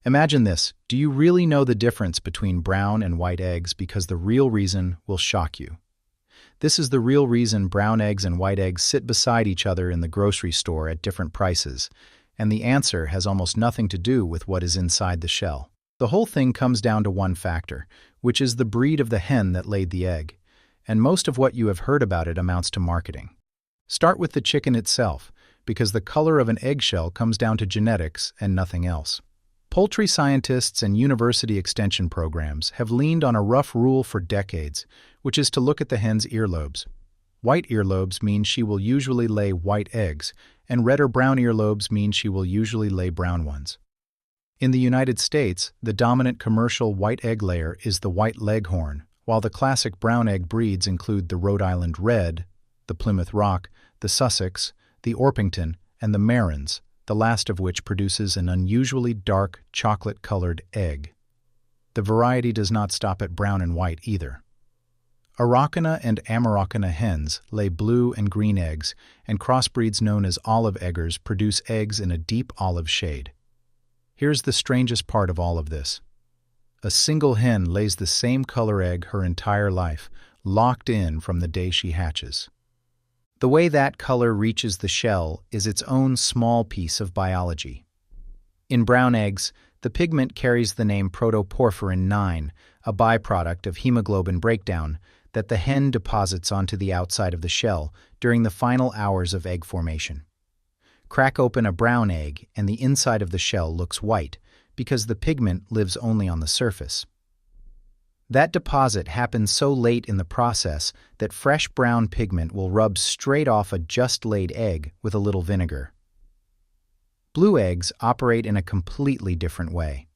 Imagine this. Do you really know the difference between brown and white eggs? Because the real reason will shock you. This is the real reason brown eggs and white eggs sit beside each other in the grocery store at different prices, and the answer has almost nothing to do with what is inside the shell. The whole thing comes down to one factor, which is the breed of the hen that laid the egg, and most of what you have heard about it amounts to marketing. Start with the chicken itself, because the color of an eggshell comes down to genetics and nothing else. Poultry scientists and university extension programs have leaned on a rough rule for decades, which is to look at the hen's earlobes. White earlobes mean she will usually lay white eggs, and red or brown earlobes mean she will usually lay brown ones. In the United States, the dominant commercial white egg layer is the white leghorn, while the classic brown egg breeds include the Rhode Island Red, the Plymouth Rock, the Sussex, the Orpington, and the Marans, the last of which produces an unusually dark, chocolate-colored egg. The variety does not stop at brown and white either. Araucana and Amaraucana hens lay blue and green eggs, and crossbreeds known as olive eggers produce eggs in a deep olive shade. Here's the strangest part of all of this. A single hen lays the same color egg her entire life, locked in from the day she hatches. The way that color reaches the shell is its own small piece of biology. In brown eggs, the pigment carries the name protoporphyrin IX, a byproduct of hemoglobin breakdown that the hen deposits onto the outside of the shell during the final hours of egg formation. Crack open a brown egg and the inside of the shell looks white because the pigment lives only on the surface. That deposit happens so late in the process that fresh brown pigment will rub straight off a just-laid egg with a little vinegar. Blue eggs operate in a completely different way.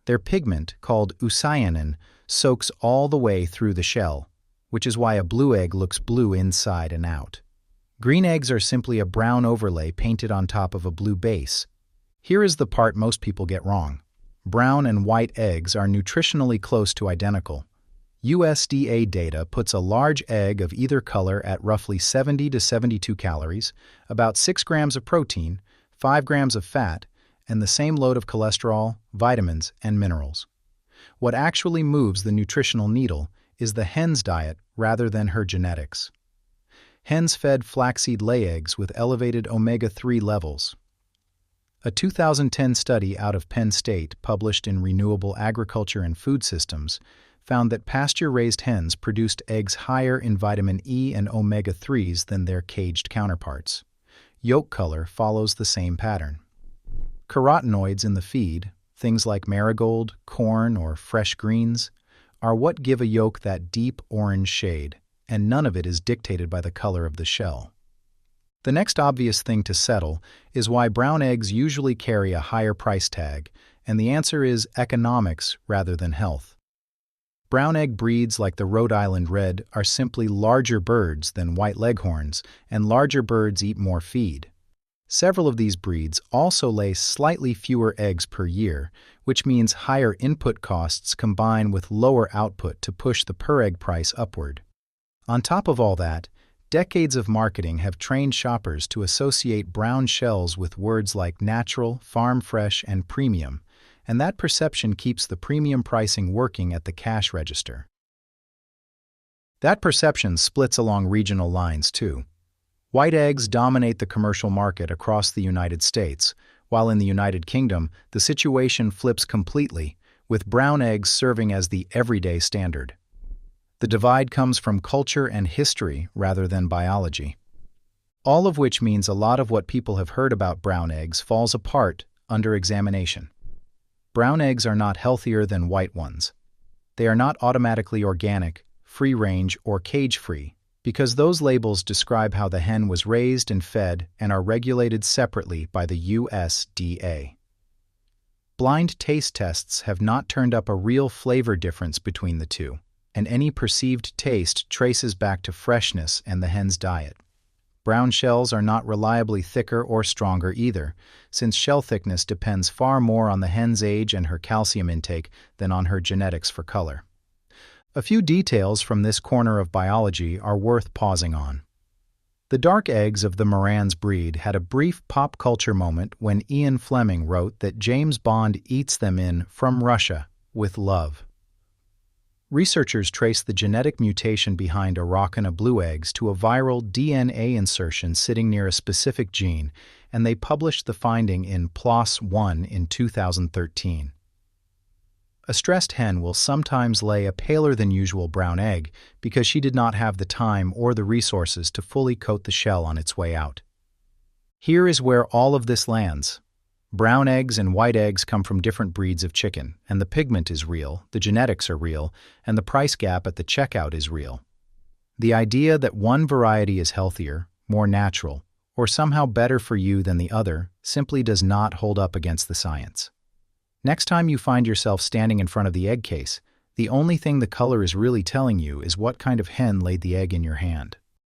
Their pigment, called eucyanin, soaks all the way through the shell, which is why a blue egg looks blue inside and out. Green eggs are simply a brown overlay painted on top of a blue base. Here is the part most people get wrong. Brown and white eggs are nutritionally close to identical. USDA data puts a large egg of either color at roughly 70 to 72 calories, about 6 grams of protein, 5 grams of fat, and the same load of cholesterol, vitamins, and minerals. What actually moves the nutritional needle is the hen's diet rather than her genetics. Hens fed flaxseed lay eggs with elevated omega-3 levels. A 2010 study out of Penn State published in Renewable Agriculture and Food Systems found that pasture-raised hens produced eggs higher in vitamin E and omega-3s than their caged counterparts. Yolk color follows the same pattern. Carotenoids in the feed, things like marigold, corn, or fresh greens, are what give a yolk that deep orange shade, and none of it is dictated by the color of the shell. The next obvious thing to settle is why brown eggs usually carry a higher price tag, and the answer is economics rather than health. Brown egg breeds like the Rhode Island Red are simply larger birds than white leghorns, and larger birds eat more feed. Several of these breeds also lay slightly fewer eggs per year, which means higher input costs combine with lower output to push the per-egg price upward. On top of all that, decades of marketing have trained shoppers to associate brown shells with words like natural, farm fresh, and premium, and that perception keeps the premium pricing working at the cash register. That perception splits along regional lines too. White eggs dominate the commercial market across the United States, while in the United Kingdom, the situation flips completely, with brown eggs serving as the everyday standard. The divide comes from culture and history rather than biology. All of which means a lot of what people have heard about brown eggs falls apart under examination. Brown eggs are not healthier than white ones. They are not automatically organic, free-range, or cage-free, because those labels describe how the hen was raised and fed and are regulated separately by the USDA. Blind taste tests have not turned up a real flavor difference between the two, and any perceived taste traces back to freshness and the hen's diet. Brown shells are not reliably thicker or stronger either, since shell thickness depends far more on the hen's age and her calcium intake than on her genetics for color. A few details from this corner of biology are worth pausing on. The dark eggs of the Moran's breed had a brief pop culture moment when Ian Fleming wrote that James Bond eats them in From Russia, with love. Researchers traced the genetic mutation behind Araucana blue eggs to a viral DNA insertion sitting near a specific gene, and they published the finding in PLOS One in 2013. A stressed hen will sometimes lay a paler than usual brown egg because she did not have the time or the resources to fully coat the shell on its way out. Here is where all of this lands. Brown eggs and white eggs come from different breeds of chicken, and the pigment is real, the genetics are real, and the price gap at the checkout is real. The idea that one variety is healthier, more natural, or somehow better for you than the other simply does not hold up against the science. Next time you find yourself standing in front of the egg case, the only thing the color is really telling you is what kind of hen laid the egg in your hand.